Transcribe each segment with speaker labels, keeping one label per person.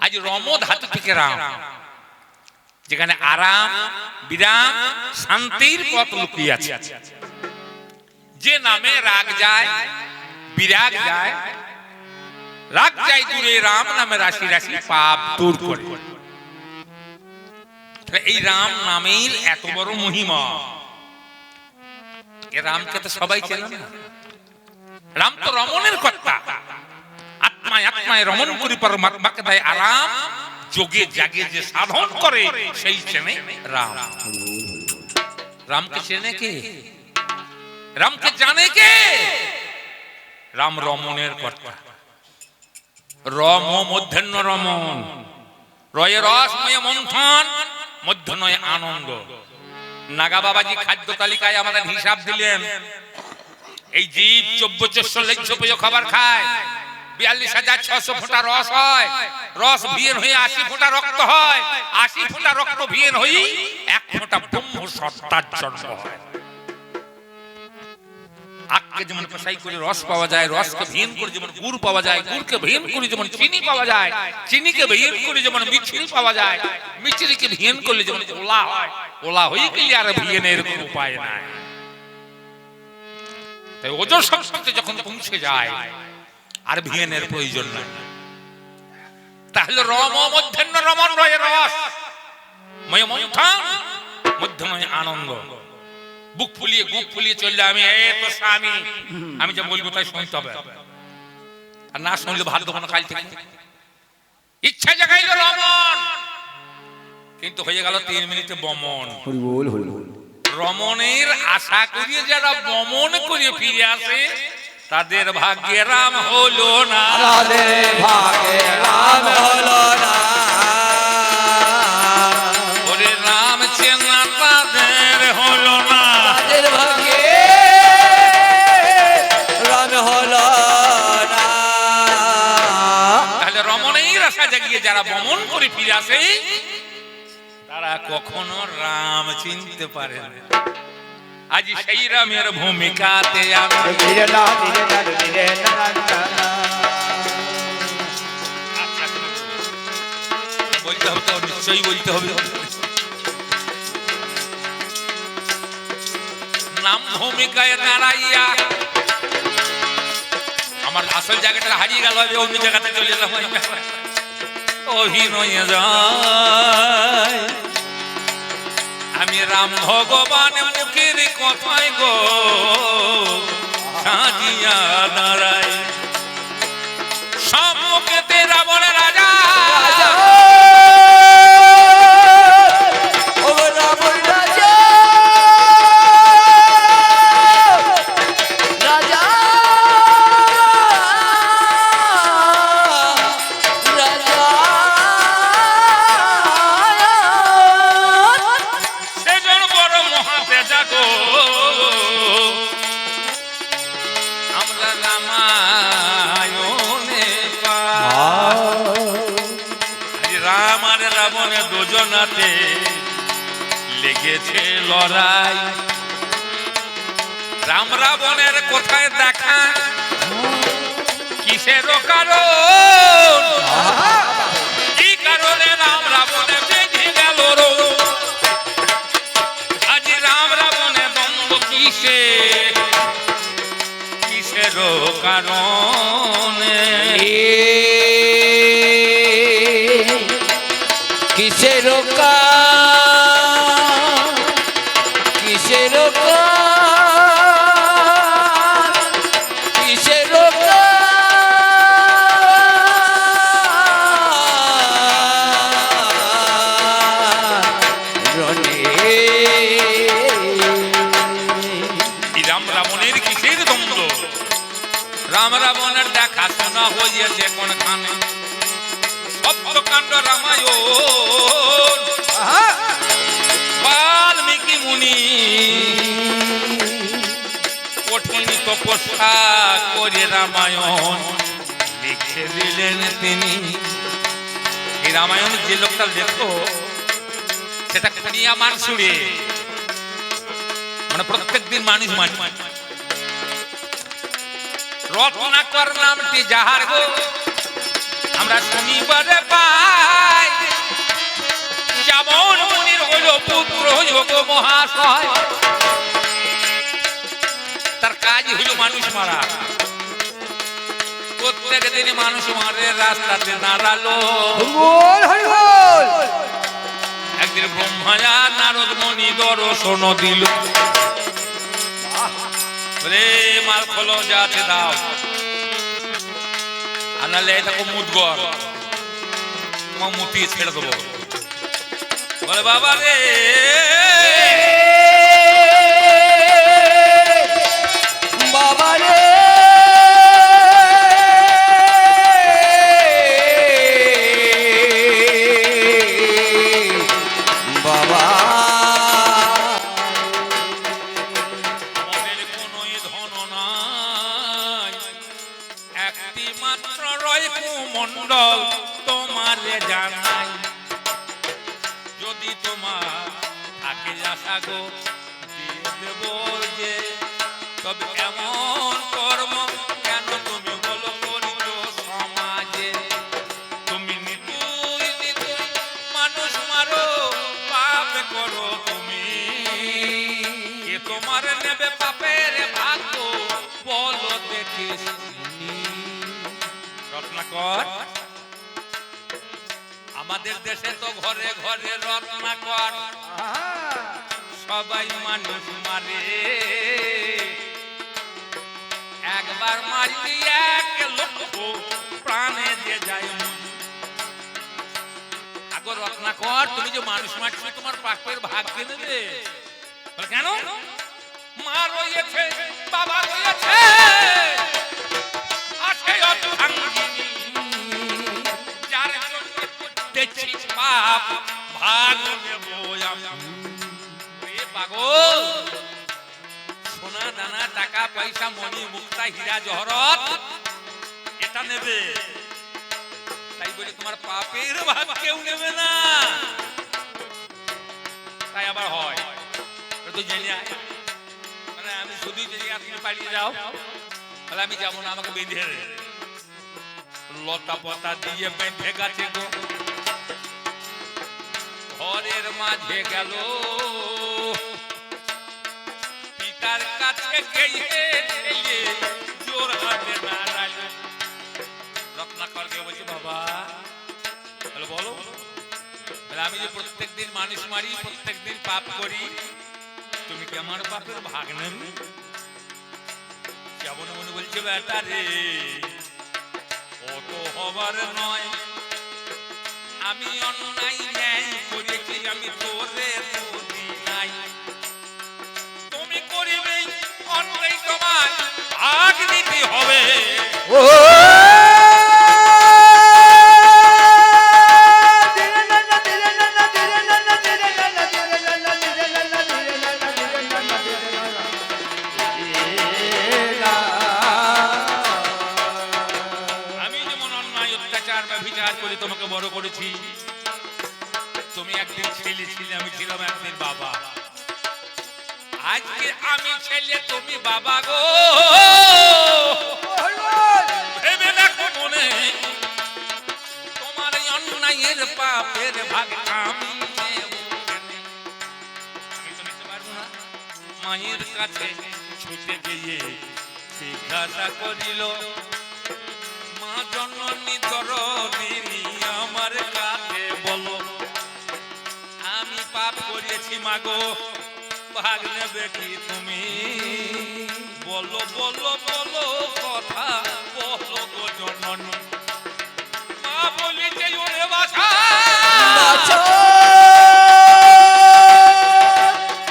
Speaker 1: আজ রম ধাতু থেকে রাম, যেখানে আরাম বিরাম শান্তির পথ লুকিয়ে আছে। যে নামে রাগ যায় বিরাগ যায়, রাগ যায় দূরে, রাম নামে রাশি রাশি পাপ দূর করে। এই রাম নামের এত বড় মহিমা। এ রামকে তো সবাই চেনে না। রাম তো রমণের কর্তা, আত্মায় আত্মায় রমণ করি পরমাত্মাকে দেয় আরাম। যোগে জাগে যে সাধন করে সেই চেনে রাম। রামকে চেনে কে? রামকে জানে কে? রাম রমণের কর্তা। রম মধ্যাহ্ন রমণ, রয়ে রসময় মন্থন, মধ্যাহ্নয় আনন্দ। নাগা বাবাজি খাদ্য তালিকায় আমাদের হিসাব দিলেন। এই জীব 2400 লক্ষ পেয় খাবার খায়, 42,600 ফোঁটা রস হয়, রস ভিয়েন হয়ে 80 ফোঁটা রক্ত হয়, 80 ফোঁটা রক্ত ভিয়েন হয়ে 1 ফোঁটা ব্রহ্ম সত্তার জন্ম হয়। আখকে যেমন কষাই করে রস পাওয়া যায়, রসকে ভিয়েন করে যেমন গুড় পাওয়া যায়, গুড়কে ভিয়েন করে যেমন চিনি পাওয়া যায়, চিনিকে ভিয়েন করে যেমন মিছরি পাওয়া যায়, মিছরিকে ভিয়েন করলে যেমন ওলা হয়, ওলা হয়ে গেলে আর ভিয়েনের কোনো উপায় নাই। তাই ওজোর শক্তিতে যখন পৌঁছে যায় আর ভিয়েনের প্রয়োজন নাই। তাহলে রম মধ্যাহ্ন রমণ, রয়ে রস ময় মন্থন, মধ্যাহ্নয় আনন্দ। বুক ফুলিয়ে বুক ফুলিয়ে চললে আমি তো স্বামী, আমি যা বলবো তাই শুনতে হবে, আর না শুনলে ভাত দেবো না কাল থেকে। ইচ্ছা জাগাইল রমণ, কিন্তু হয়ে গেল 3 মিনিটে বমন। রমণের আশা করিয়ে যারা বমন করে ফিরে আসে তাদের ভাগ্যে রাম হলো না, তাদের ভাগ্যে রাম হলো না। ওরে রাম চেনা তাদের হলো না, তাদের ভাগ্যে রাম হলো না। তাহলে রমণের আশা জাগিয়ে যারা বমন করে ফিরে আসে তারা কখনো রাম চিনতে পারে না। আজ সেই রামের ভূমিকাতে বলতে হবে তো, নিশ্চয়ই বলতে হবে। নাম ভূমিকায় দাঁড়াইয়া আমার আসল জায়গাটা হারিয়ে গেল, অন্য জায়গাতে চলে যেলাম। অভিনয়ে যায় আমি রাম ভগবান মুখের কথায় গো সাজিয়া দাঁড়াই। সম্মুখেতে রাবণের রাজা, ও রাবণ রাজা, রাজা রাজা সেজন বড় মহাতেজা গো। আমরা রামায়ণে পাই রাম আর রাবণের দুজনাতে লেগেছে লড়াই। রাম রাবণের কোথায় দেখা, কিসের কারণ, কি কারণে রাম রাবণে বেঁধে গেল রো। আজ রাম রাবণে দ্বন্দ্ব কিসে, কিসের কারণে,
Speaker 2: কিসের কিসের কিসের
Speaker 1: রাম রাবণের কিসের দ্বন্দ্ব? রাম রাবণের দেখাশোনা হয়েছে কোনখানে? সপ্তকাণ্ড রামায়ণ বাল্মীকি মুনি কঠিন তপস্যা করে রামায়ণ লিখে দিলেন তিনি। এই রামায়ণ যে লোকটা লেখো সেটা খুনিয়া মানসুরে, মানে প্রত্যেক দিন মানুষ মাঝ রত্নাকর নামটি যাহার গো আমরা শনিবারে পাই। যোগ মহাশয়, তার কাজ হইল মানুষ মারা। প্রত্যেক দিন মানুষ মারে, রাস্তাতে দাঁড়ালো। একদিন ব্রহ্মায়া নারদ মণি দর্শন দিল। রে মাল খোলো, যাতে দাও, আনালে এটাকে মুদগর, তোমার মুতিয়ে ছেড়ে দেবো। বলে বাবা রে,
Speaker 2: বাবা রে, বাবা
Speaker 1: আমাদের কোনোই ধন নাই, একটি মাত্র রয় কুমণ্ডল তোমার জানাই। যদি তোমার থাকে আশা গো দিয়ে দেব যে, তবে এমন কর্ম কেন তুমি বলো করিত সমাজে। তুমি নিতুই নিতুই মানুষ মারো, পাপ করো তুমি, কে তোমার নেবে পাপের ভাগ্য বলো দেখে শুনি। রত্নাকর, আমাদের দেশে তো ঘরে ঘরে রত্নাকর, সবাই মানুষ মারে। একবার মারলি 1 লক্ষ প্রাণে যে যায়। আগো রত্নাকর, তুমি যে মানুষ মারছো তোমার পাপের ভাগ কে নেবে? কেন? মা রয়েছে, বাবা রয়েছে, আছে অর্ধাঙ্গিনী, যার জন্য করতেছি পাপ ভাগ নেব আমি। এ পাগল, সোনা দানা টাকা পয়সা মণি মুক্তা হীরা জহরত এটা নেবে, তাই বলে তোমার পাপের ভাগ কেউ নেবে না। তাই আবার হয় তুই জেনে আয়, মানে আমি শুধুই যদি তুমি পালিয়ে যাও তাহলে আমি যাবো না, আমাকে বেঁধে লতা পতা দিয়ে বেঁধে গেছে গো, ঘরের মাঝে গেল, পিতার কাছে গিয়ে জোর হাতে দাঁড়ালো। রত্নাকরকে বলছি বাবা, বলো, আমি যে প্রত্যেকদিন মানুষ মারি, প্রত্যেকদিন পাপ করি, তুমি কি আমার পাপের ভাগ নেবে? কেমন মনে বলছে বেটা রে, অত হবার নয়, আমি অন্যায় ন্যায় করেছি, আমি তোরে বলি নাই, তুমি করিবে অন্যায়, তোমার ভাগ নিতে হবে। তোমাকে বড় করেছি, তুমি একদিন ছেলে ছিলে, আমি ছিলাম একদিন বাবা, আজকে আমি ছেলে তুমি বাবা গো, ভেবে দেখো মনে, তোমার অন্যায়ের পাপের ভাগ আমি নেব। আমি তো নিতে পারবো না। মায়ের কাছে ছুটে গিয়ে জিজ্ঞাসা করিল, মা জননী ধরণী আমার কাছে বলো, আমি পাপ করেছি মাগো, ভাগ নেবে কি তুমি? বলো বলো বলো কথা বলো গো জননী। মা বলিছে ওরে বাছা,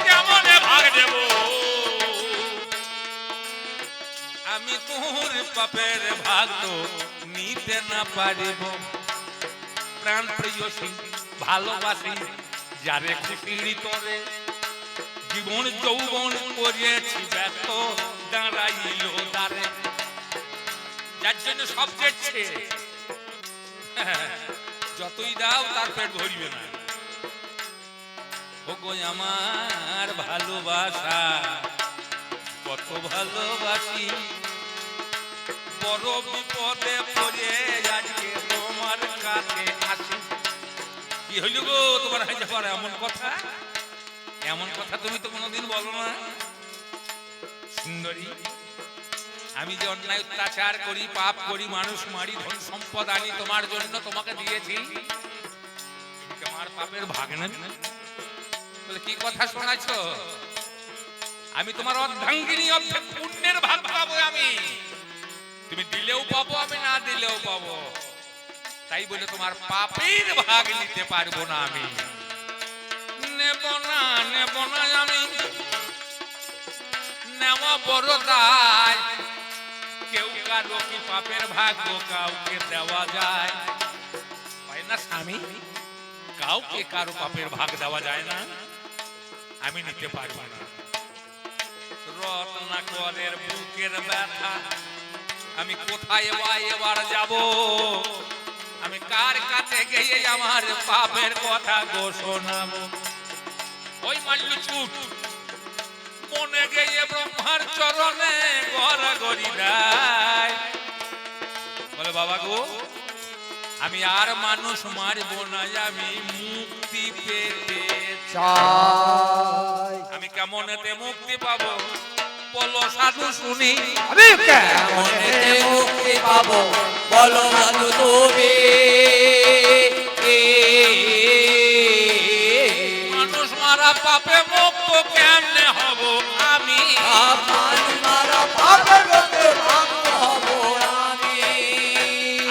Speaker 1: কেমনে ভাগ দেব? আমি তোর পাপের ভাগ তো নিতে না পারিব। প্রাণ প্রিয় সিং ভালোবাসি যারে খুশি তোরে, জীবন যৌবন করিয়েছি ব্যর্থ দাঁড়াইল দারে, যার জন্য সব যেছে যতই দাও তার পেট ভরবে না। ওগো আমার ভালোবাসা কত ভালোবাসি, বড় বিপদে পড়ে আজকে তোমার কাছে আসি। কি হইল গো তোমার হাইতে পারে এমন কথা? এমন কথা তুমি তো কোনোদিন বলো না সুন্দরী। আমি যে অন্যায় অত্যাচার করি, পাপ করি, মানুষ মারি, ধন সম্পদ আনি তোমার জন্য, তোমাকে দিয়েছি, আমার পাপের ভাগ নেই বলে কি কথা শোনাচ্ছ? আমি তোমার অর্ধাঙ্গিনী, অর্ধেক পুণ্যের ভাগ পাবো আমি। তুমি দিলেও পাবো, আমি না দিলেও পাবো। তাই বলে তোমার পাপের ভাগ নিতে পারবো না আমি। নেব না, নেব না আমি, নেওয়া বড় দায়। কেউ কারো কি পাপের ভাগ্য কাউকে দেওয়া যায়? হয় না স্বামী, কাউকে কারো পাপের ভাগ দেওয়া যায় না। আমি নিতে পারবো না। রত্নাকরের বুকের ব্যথা আমি কোথায় এবার যাব? আমি কার কাছে গিয়ে আমার পাপের কথা ঘোষণাবো? ওই মাল্লু চুট মনে গিয়ে ব্রহ্মার চরণে গড়াগড়ি দেয়, বলে বাবা গো আমি আর মানুষ মারব না, আমি মুক্তি পেতে চাই। আমি কেমনেতে মুক্তি পাবো বলো সাধু শুনি?
Speaker 2: আমি কেমনেতে মুক্তি পাবো বলো সাধু তুমি?
Speaker 1: মানুষ মারা পাপে মুক্ত কেমনে হব আমি?
Speaker 2: মানুষ মারা পাপে মুক্ত হব আমি।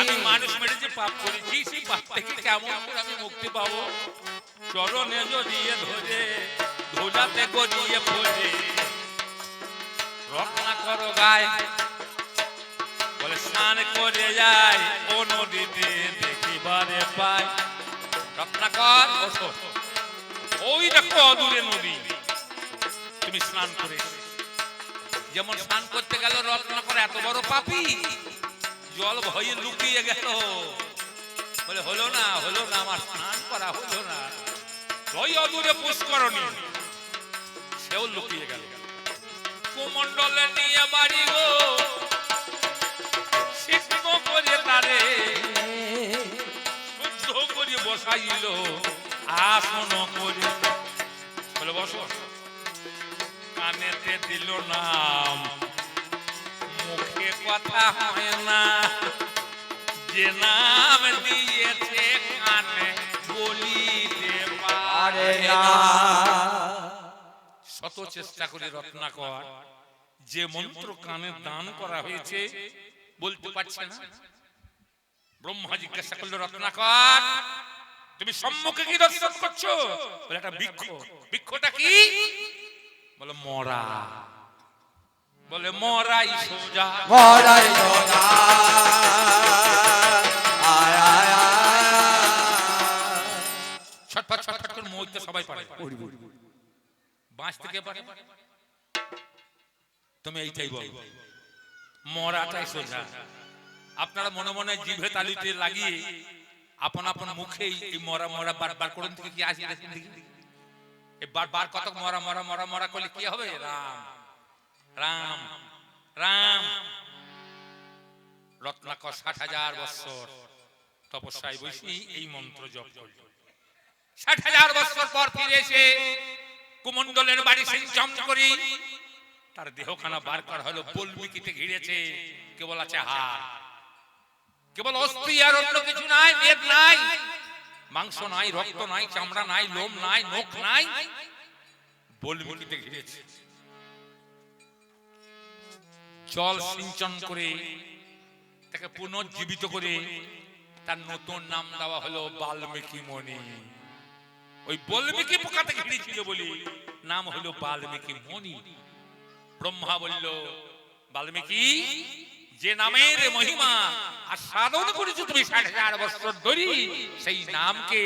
Speaker 1: আমি মানুষ মেরে যে পাপ করেছি সেই পাপ থেকে কেমন করে আমি মুক্তি পাবো? চরণে জড়িয়ে ধরে ধুলাতে গড়িয়ে পড়ে রত্নাকর গায়, বলে স্নান করে যায় ও নদীতে দেখিবারে পায়। রত্নাকর বসো, ওই দেখো অদূরে নদী, তুমি স্নান করে। যেমন স্নান করতে গেল রত্নাকর এত বড় পাপী, জল ভয়ে লুকিয়ে গেল, বলে হলো না হলো না, আমার স্নান করা হলো না। ওই অদূরে পুষ্করণী, সেও লুকিয়ে গেল। কুমণ্ডলে নিয়ে বাড়ি গো সিদ্ধ করে তারে শুদ্ধ করে বসাইল আসন করে, বলে বসো। কানেতে দিল নাম, মুখে কথা হয় না, যে নাম দিয়েছে কানে বলিতে পারে না। শত চেষ্টা করে রত্নাকর যে মন্ত্র কানে দান করা হয়েছে বলতে পারছে না। ব্রহ্মা জিজ্ঞাসা করলো, রত্নাকর তুমি সম্মুখে কি দর্শন করছো? বলে একটা বৃক্ষ। বৃক্ষটা কি? বলে মরা। বলে মরাই সোজা,
Speaker 2: মরাই সোজা।
Speaker 1: ছটফট ছটফট করে মরতে সবাই পারে, বাঁচতে কে পারে? তুমি এইটাই বল, মরাটাই সোজা। আপনারা মনে মনে জিভে তালুতে লাগিয়ে আপন আপন মুখেই এই মরা মরা বারবার করুন থেকে কি আসবে দেখুন দেখি। এই বারবার কত মরা মরা মরা মরা করলে কি হবে? রাম রাম রাম। রত্নাকর 60,000 বছর তপস্যায় বসে এই মন্ত্র জপ করল। 60,000 বছর পর ফিরে এসে কুমণ্ডলের বাড়ি সিঞ্চন করি তার দেহখানা বার করা হলো, বল্মিকিতে ঘিরেছে, কেবল আছে হাড়, কেবল অস্থি আর অন্য কিছু নাই, মেদ নাই, মাংস নাই, রক্ত নাই, চামড়া নাই, লোম নাই, নখ নাই, বল্মিকিতে ঘিরেছে। জল সিঞ্চন করে তাকে পুনর্জীবিত করে তার নতুন নাম দেওয়া হলো বাল্মীকি মণি। ওই বাল্মীকি পোকাতে ঘিরেছিল বলে নাম হলো বাল্মীকি মণি। ব্রহ্মা বলল, বাল্মীকি যে নামের মহিমা আর সাধন করেছো তুমি 60,000 বছর ধরে, সেই নামকে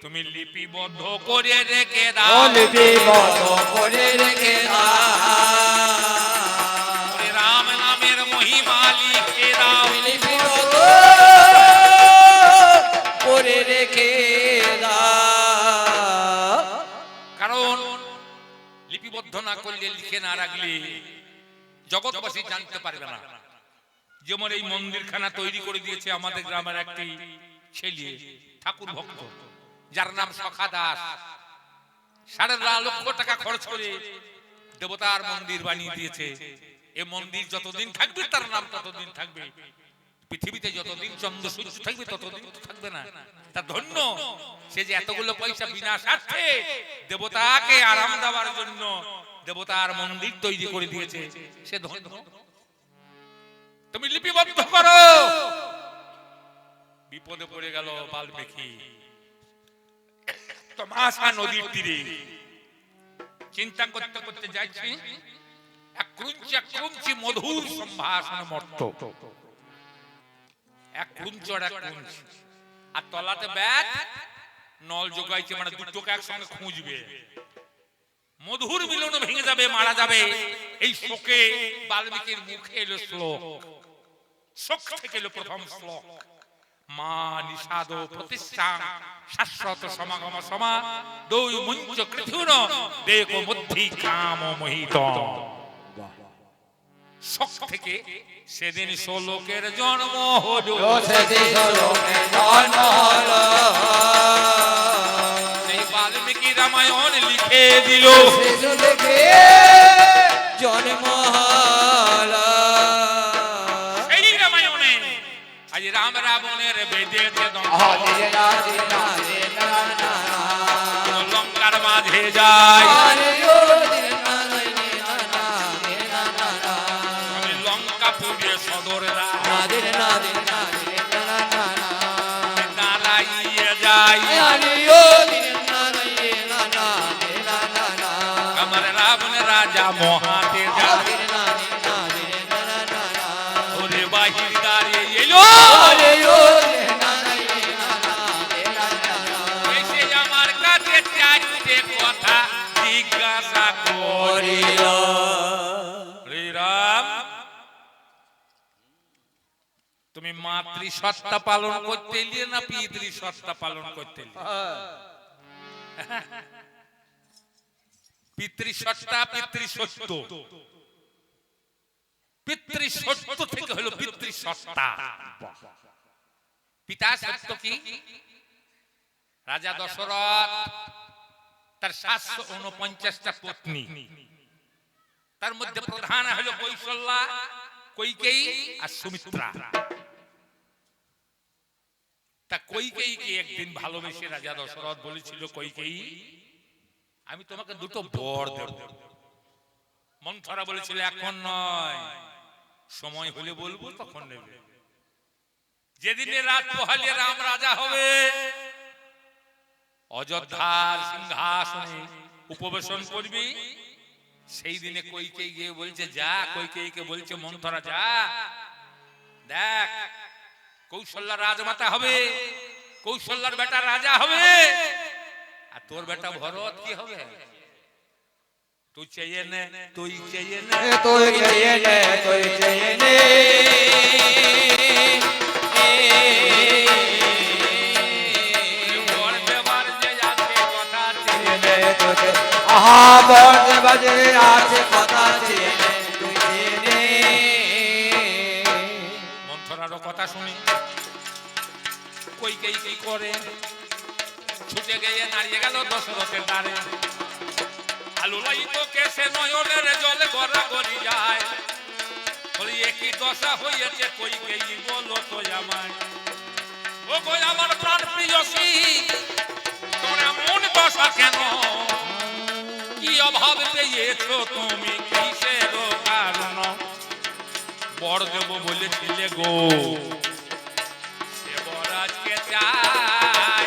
Speaker 1: তুমি লিপিবদ্ধ করে রেখে দাও।
Speaker 2: লিপিবদ্ধ করে রেখে দাও।
Speaker 1: রাম নামের মহিমা লিখে দাও,
Speaker 2: লিপিবদ্ধ করে রেখে দাও।
Speaker 1: কারণ লিপিবদ্ধ না করলে, লিখে না রাখলে জগৎবাসী জানতে পারবে না। যেমন এই মন্দিরখানা তৈরি করে দিয়েছে আমাদের গ্রামের একটি ছেলে ঠাকুর ভক্ত, যার নাম সখা দাস। 1.5 টাকা খরচ করে দেবতার মন্দির বানিয়ে দিয়েছে। এই মন্দির যতদিন থাকবে তার নাম ততদিন থাকবে, পৃথিবীতে যতদিন চন্দ্র সূর্য থাকবে ততদিন তো থাকবে না। তা ধন্য সে যে এতগুলো পয়সা বিনা স্বার্থে দেবতাকে আরাম দেওয়ার জন্য দেবতার মন্দির তৈরি করে দিয়েছে, সে ধন্য। তুমি লিপিবদ্ধ করো। বিপদে পড়ে গেল বাল্মীকি। তমাশা নদীর তীরে চিন্তা করতে করতে যাচ্ছি, এক ক্রুঞ্চি মধুর সম্ভাষণ মর্ত, এক ক্রুঞ্চর এক ক্রুঞ্চ, আর তলাতে ব্যাট নল যোগাইছে, মানে দুটোকে একসঙ্গে খুঁজবে। মধুর মিলন ভেঙে যাবে, মারা যাবে। এই শোকে বাল্মীকির মুখে এলো শ্লোক। শোক থেকে এলো প্রথম শ্লোক, মা নিষাদ প্রতিষ্ঠা শাশ্বত সমাগম সমা দুই মঞ্চ কৃথুন দেখ মধ্যি কাম মোহিত। শোক থেকে সেদিন শ্লোকের জন্ম হলো,
Speaker 2: সেদিন শ্লোকের জন্ম হলো।
Speaker 1: সেই বাল্মীকি রামায়ণ লিখে দিল,
Speaker 2: লিখে জন্ম হলো।
Speaker 1: এই রামায়ণে আজ রাম রাবণের বেঁধেছে লঙ্কার মাঝে যায়। আমি লঙ্কা পুড়িয়ে সদর দাঁড়াইয়ে যাই। আমার রাবণ রাজা মহাতে যায়। ওরে বাহির দাঁড়িয়ে এলো, এসে আমার কাছে চাইতে কথা জিজ্ঞাসা করিল। রাম, তুমি মাতৃসত্তা পালন করতে এলিয়ে না পিতৃসত্তা পালন করতে এলিয়ে? পিতৃসত্তা পিতৃসত্য, পিতৃসত্য থেকে হলো পিতৃসত্তা। পিতা সত্য কি? রাজা দশরথ তার 749টা পত্নী, তার মধ্যে প্রধান হলো কৌশল্যা, কৈকেয়ী আর সুমিত্রা। তা কৈকেয়ীকে একদিন ভালোবেসে রাজা দশরথ বলেছিল, কৈকেয়ী আমি তোমাকে দুটো বর দেব। মন্থরা বলেছিল এখন নয়, সময় হলে বলবো তখন নেবে। যেদিনে রাত পোহালে রাম রাজা হবে, অযোধ্যার সিংহাসনে উপবেশন করবি, সেই দিনে কৈকেয়ী গিয়ে বলছে যা, কৈকেয়ীকে বলছে মন্থরা যা দেখ কৌশল্যা রাজমাতা হবে, কৌশল্যার বেটা রাজা হবে, আর তোর বেটা ভরত কি হবে? তুই চেয়ে নে, তুই চেয়ে নে,
Speaker 2: তুই চেয়ে নে, তুই চেয়ে নে।
Speaker 1: বর দেবার যে আছে কথা চেয়ে নে।
Speaker 2: আহা বর দেবাজে আছে কথা চেয়ে নে, তুই চেয়ে নে।
Speaker 1: মন্থরারও কথা শুনি কৈকেয়ী কি করে, ছুটে গিয়ে দাঁড়িয়ে গেল দশরথের দ্বারে। আলুলাইত কেসে নয়নের জলে গড়াগড়ি যায়, বলি একই দশা হয়েছে কৈকেয়ী বলো তো আমায়। ও কই আমার প্রাণ প্রিয়সী, তোর এমন দশা কেন? কি অভাব পেয়েছো তুমি, কিসের কারণ? বর দেব বলেছিলে গো, সে বর আজকে চাই।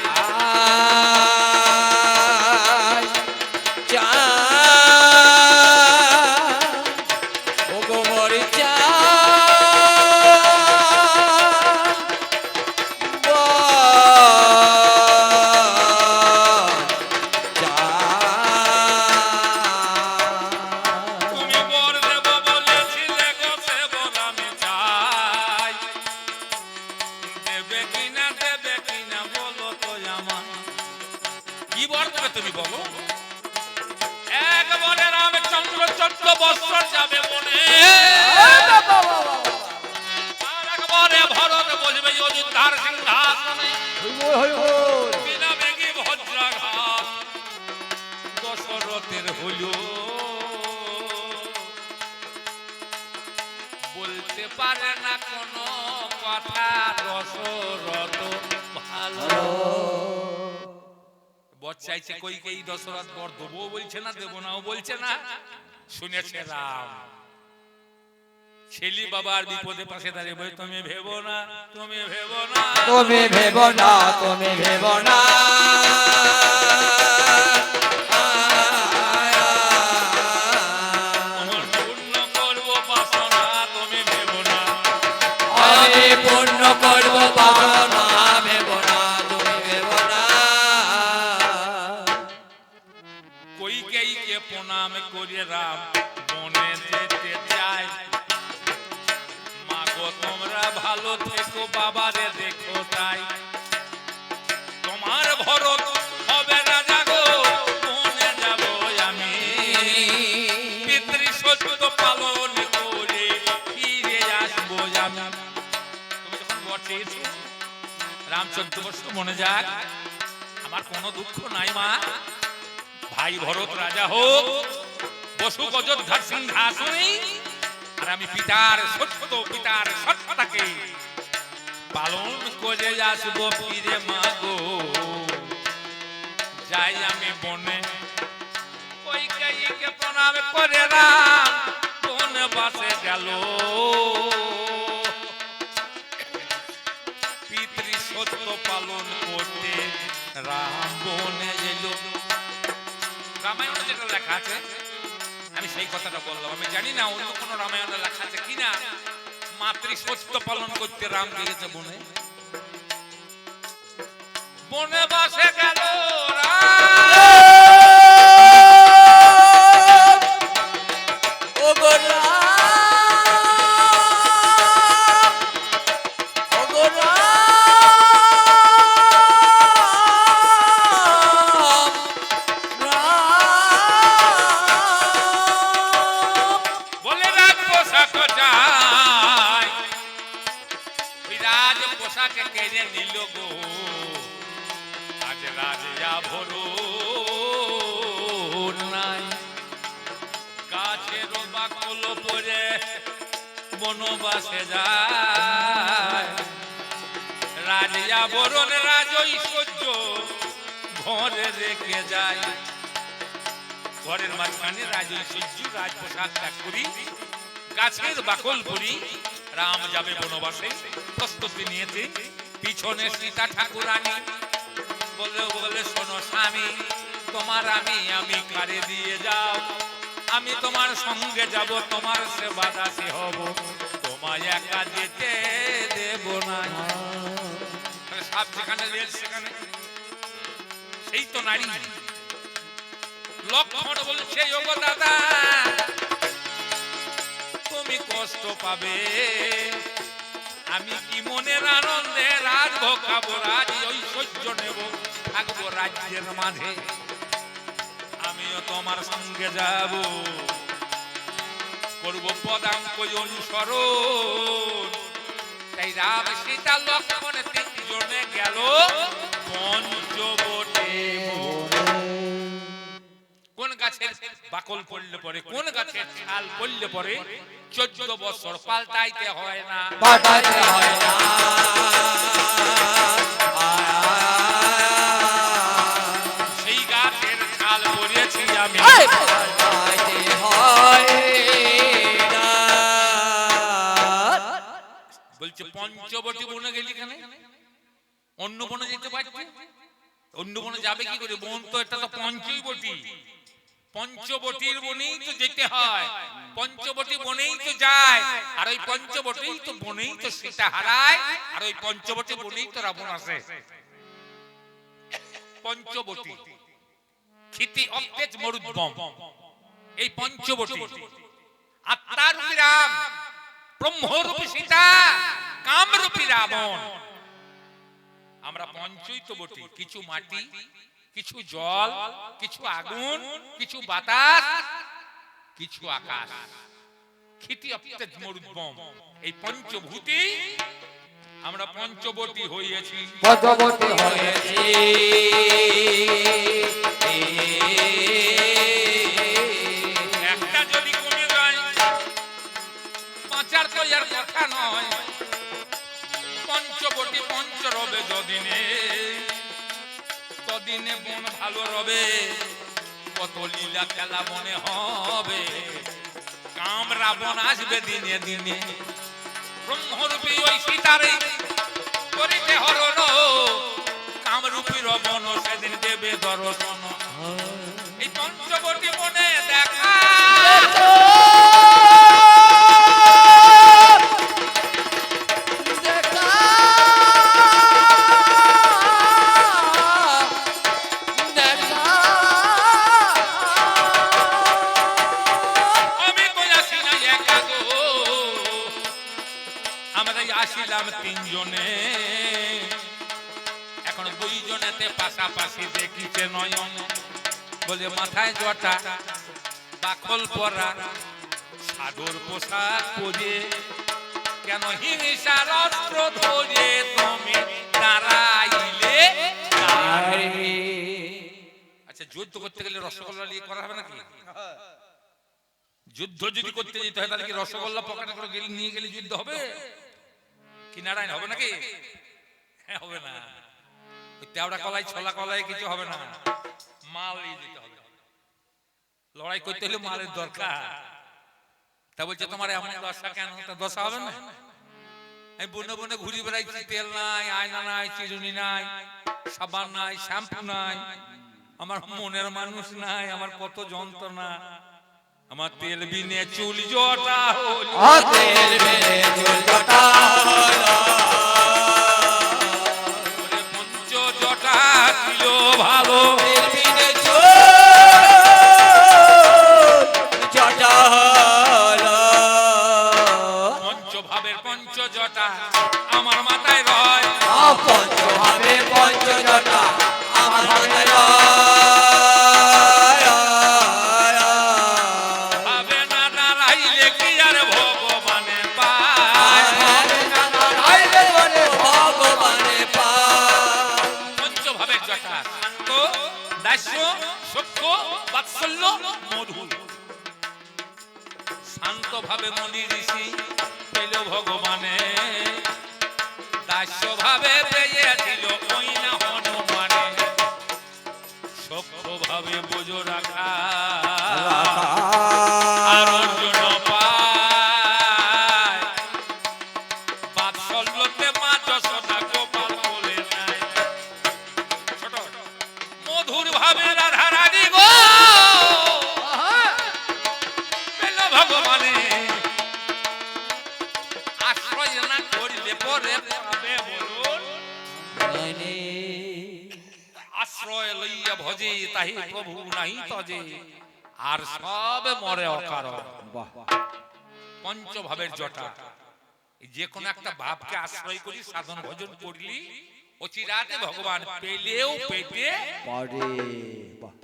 Speaker 1: তুমি বলো, একবারে রামচন্দ্র 14 বছর যাবে মনে, আর একবারে ভরত বসবে অযোধ্যার সিংহাসনে, বিনা বেগী বজ্রাঘাত। চাইছে কইকেই দশরথ বর দেবো বলছে না, দেবো নাও বলছে না। শুনেছে রাম, ছেলি বাবার বিপদে পাশে দাঁড়িয়ে বলে তুমি ভেবো না, তুমি ভেবো না,
Speaker 2: তুমি ভেবো না, তুমি ভেবো না।
Speaker 1: আমার পূর্ণ করবো বাসনা, তুমি ভেবো না,
Speaker 2: আমি পূর্ণ করব বাসনা, ভেবো না, তুমি ভেবো না।
Speaker 1: কইকেইকে প্রণাম করে রাম বনে যেতে চায়। মা গো তোমরা ভালো থেকো, বাবারে দেখো তাই। তোমার ভরত হবে রাজা গো, বনে যাব আমি। পিতৃ সত্য পালন করে ফিরে আসবো আমি। তুমি যখন বটে রাম 14 বছর মনে যাক, আমার কোনো দুঃখ নাই মা। ভাই ভরত রাজা হোক, বসুক অযোধ্যার সিংহাসনে, আর আমি পিতার সত্য, পিতার সত্যতাকে পালন করে আসবো ফিরে মা গো। যাই আমি বনে, কইকেইকে প্রণাম করে রাম বনে বাসে গেল। পিতৃ সত্য পালন করতে রাম বনে এলো। রামায়ণে যেটা লেখা আছে আমি সেই কথাটা বললাম। আমি জানি না অন্য কোনো রামায়ণে লেখা আছে কিনা, মাতৃ সত্য পালন করতে রাম গিয়েছে বনে। বনে বাসে গেল
Speaker 2: ও গো রাম, ও গো রাম, রাম।
Speaker 1: বলে রাজ পোশাক চাই, ওই রাজ পোশাকে কেড়ে নিল গো। আজ রাজা ভরো নাই, গাছের বাকল পরে বনবাসে যায়। রাজা বরণ রাজ ঐশ্বর্য ঘরে রেখে যায়। ঘরের মাঝখানে রাজ ঐশ্বর্য রাজ পোশাক ত্যাগ করি, গাছের বাকল পরি রাম যাবে বনবাসে। প্রস্তুতি নিয়েছে, পিছনে সীতা ঠাকুরানী বলে বলে শোনো স্বামী, তোমার আমি কারে দিয়ে যাও। আমি তোমার সঙ্গে যাব, তোমার সেবা দাসী হব, তোমায় একা যেতে দেব না। সাপ যেখানে রেল সেখানে, সেই তো নারী। লক্ষ্মণ বলছে ওগো দাদা তুমি কষ্ট পাবে, আমি কি মনের আনন্দে রাজভোগ খাবো, রাজ ঐশ্বর্য নেব, থাকবো রাজ্যের মাঝে। আমিও তোমার সঙ্গে যাব, করব পদাঙ্ক অনুসরণ। তাই রাম সীতা লক্ষ্মণ 3 জনে গেল পঞ্চবটে। কোন গাছের বাকল পড়লে পরে, কোন গাছের ছাল পড়লে পরে 14 বছর পাল্টাইতে হয় না,
Speaker 2: পাঠাতে হয় না।
Speaker 1: সেই গাছের ছাল পড়েছি আমি।
Speaker 2: পাঠাতে হয় না।
Speaker 1: বলছে পঞ্চবটী বনে গেলি কেন? অন্য বনে যেতে পারছি, অন্য বনে যাবে কি করে? বন তো এটা তো পঞ্চই বটি, পঞ্চবটির বনেই তো যেতে হয়, পঞ্চবটি বনেই তো যায়। আর ওই পঞ্চবটি তো বনেই তো সীতা হারায়, আর ওই পঞ্চবটি বনেই তো রাবণ আসে। পঞ্চবটি ক্ষিতি অতেজ মরুদ্গম, এই পঞ্চবটি। আত্মারূপী রাম, ব্রহ্মরূপী সীতা, কামরূপী রাবণ। আমরা পঞ্চই তো বটি, কিছু মাটি, কিছু জল, কিছু আগুন, কিছু বাতাস, কিছু আকাশ। ক্ষিতি অতেজ মরুদ্গম, এই পঞ্চভূতি আমরা পঞ্চবটি হইয়াছি।
Speaker 2: পঞ্চবটী হয়েছি।
Speaker 1: একটা যদি কমে যায় পাঁচার তো আর কথা নয়। পঞ্চবটি পঞ্চরবে যদিনে দিনে বন ভালো রবে, কত লীলা খেলা মনে হবে। কাম রাবণ আসবে দিনে দিনে, ব্রহ্মরূপী ওই সীতারে করিতে হরণ। কামরূপী রবণ সেদিন দেবে দর্শন। এই পঞ্চবটী মনে দেখা, আমি তো আসি না একা গো, আমরা আসিলাম তিনজনে। এখন দুইজনেতে পাশাপাশি দেখিছে নয়ন। বলে মাথায় জটা, বাকল পরা, সাধুর পোশাক পরে, কেন হিংসার অস্ত্র ধরে তুমি দাঁড়াইলে? আচ্ছা, যুদ্ধ করতে গেলে রসগোল্লা নিয়ে করা হবে নাকি? যুদ্ধ যদি করতে যেতে হয় তাহলে কি রসগোল্লা পকেটে করে গেলে নিয়ে গেলে যুদ্ধ হবে কি? নারায়ণ হবে নাকি? হবে না। তেওড়া কলাই ছোলা কলাই কিছু হবে না, মাল নিয়ে যেতে হবে। লড়াই করতে হলে মালের দরকার। তা বলছে তোমার এমন দশা কেন? তা দশা হবে না? আমি বনে বনে ঘুরি বেড়াইছি, তেল নাই, আয়না নাই, চিরুনি নাই, সাবান নাই, শ্যাম্পু নাই, আমার মনের মানুষ নাই, আমার কত যন্ত্রণা। আমার তেল বিনে চুল জটা হলো,
Speaker 2: তেল বিনে চুল জটা হলো,
Speaker 1: পঞ্চ জটা ছিল ভালো।
Speaker 2: তেল বিনে চুল জটা হলো,
Speaker 1: পঞ্চভাবের পঞ্চ জটা আমার মাথায় রয়।
Speaker 2: পঞ্চভাবে পঞ্চ জটা আমার মাথায় রয়।
Speaker 1: ভাবে না দাঁড়াইলে কি আর ভগবানে পায়?
Speaker 2: ভগবানে পায়।
Speaker 1: পঞ্চভাবের জটা শান্ত, দাস্য, সখ্য, বাৎসল্য, মধু। শান্ত ভাবে মনি ঋষি পেল ভগবানে, দাস্য ভাবে পেয়েছিল ওই না হনুমানে। সখ্য ভাবে বোঝো রাখা আর অর্জুন পায়। বাৎসল্যতে মা যশোদা গোপাল বলে নাই। ছোট মধুর ভাবে রাধা রানী গো পেল ভগবানে। আশ্রয় না করিলে পরে পাবে বলুন? আশ্রয় লইয়া ভজে তাহি প্রভু নাহি তজে, আর সব মরে অকারণ। পঞ্চভাবের জটা, যে কোনো একটা ভাবকে আশ্রয় করি, সাধন ভজন করলি, অচিরাতে ভগবান পেলেও পেতে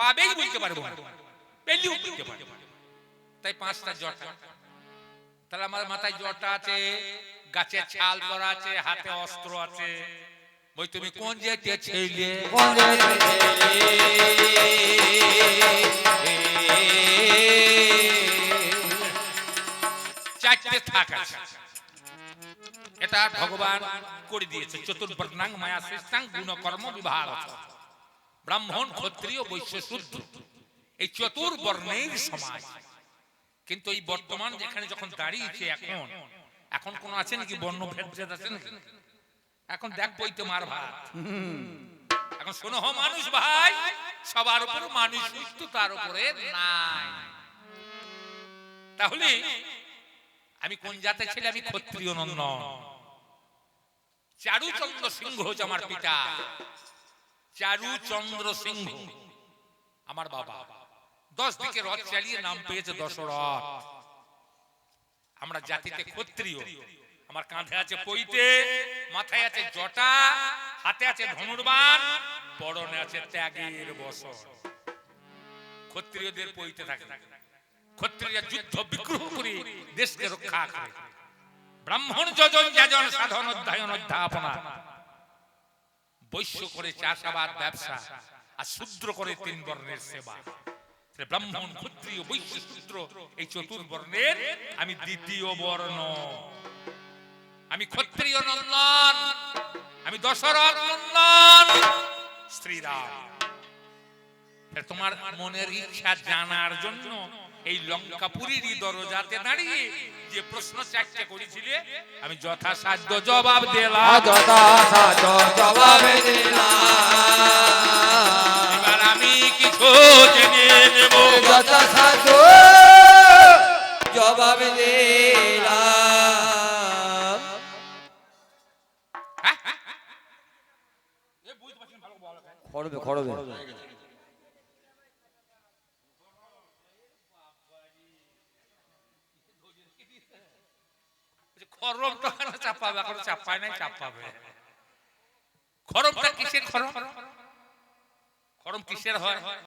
Speaker 1: পাবেই বলতে পারবো না, পেলেও বলতে পারবো। তাই পাঁচটা জটা। তাহলে আমার মাথায় জটা আছে, গাছে ছাল করা আছে, হাতে অস্ত্র আছে। বই তুমি কোন যেতে ছেলে? চারটে থাক আছে। এটা ভগবান করে দিয়েছে। চতুর্বর্ণাং মায়া সৃষ্টাং গুণ কর্ম বিভাগ। ব্রাহ্মণ, ক্ষত্রিয়, বৈশ্য, শূদ্র, এই চতুর্বর্ণের সমাজ। কিন্তু এই বর্তমান যেখানে যখন দাঁড়িয়েছে এখন, এখন কোন আছে নাকি বর্ণভেদ আছে নাকি? এখন দেখ বইতে মার ভাত। এখন শোনো মানুষ ভাই, সবার উপর মানুষ, তার উপরে নাই। তাহলে আমি কোন জাতের ছেলে? আমি ক্ষত্রিয় নন্দন। চারুচন্দ্র সিংহ হচ্ছে আমার পিতা। চারুচন্দ্র সিংহ আমার বাবা। 10 দিকে রথ চালিয়ে নাম পেয়েছে দশরথ। আমরা জাতিতে ক্ষত্রিয়। আমার কাঁধে আছে পৈতে, মাথায় আছে জটা, হাতে আছে ধনুর্বাণ, পরনে আছে ত্যাগের বসন। ক্ষত্রিয়দের পৈতে থাকে। ক্ষত্রিয় যুদ্ধ বিগ্রহ করে দেশকে রক্ষা করে। ব্রাহ্মণ যজন যাজন সাধন অধ্যয়ন অধ্যাপনা, বৈশ্য করে চাষাবাদ ব্যবসা, আর শূদ্র করে 3 বর্ণের সেবা। ব্রাহ্মণ, ক্ষত্রিয়, বৈশ্য, শূদ্র, এই চতুর্বর্ণের আমি দ্বিতীয় বর্ণ। আমি ক্ষত্রিয় নন্দন, আমি দশরথ নন্দন শ্রীরাম। তোমার মনের ইচ্ছা জানার জন্য এই লঙ্কাপুরীরই দরজাতে দাঁড়িয়ে যে প্রশ্ন চারটে করেছিলে আমি যথাসাধ্য জবাব দিলাম।
Speaker 2: যথাসাধ্য জবাব দিলাম।
Speaker 1: এবার আমি কিছু জেনে নেব।
Speaker 2: যথাসাধ্য জবাব দিলাম। খড়বে খড়বে
Speaker 1: খরমটা চাপাবে, এখন চাপায় নাই, চাপাবে। খরমটা কিসের খরম? খরম কিসের হয়?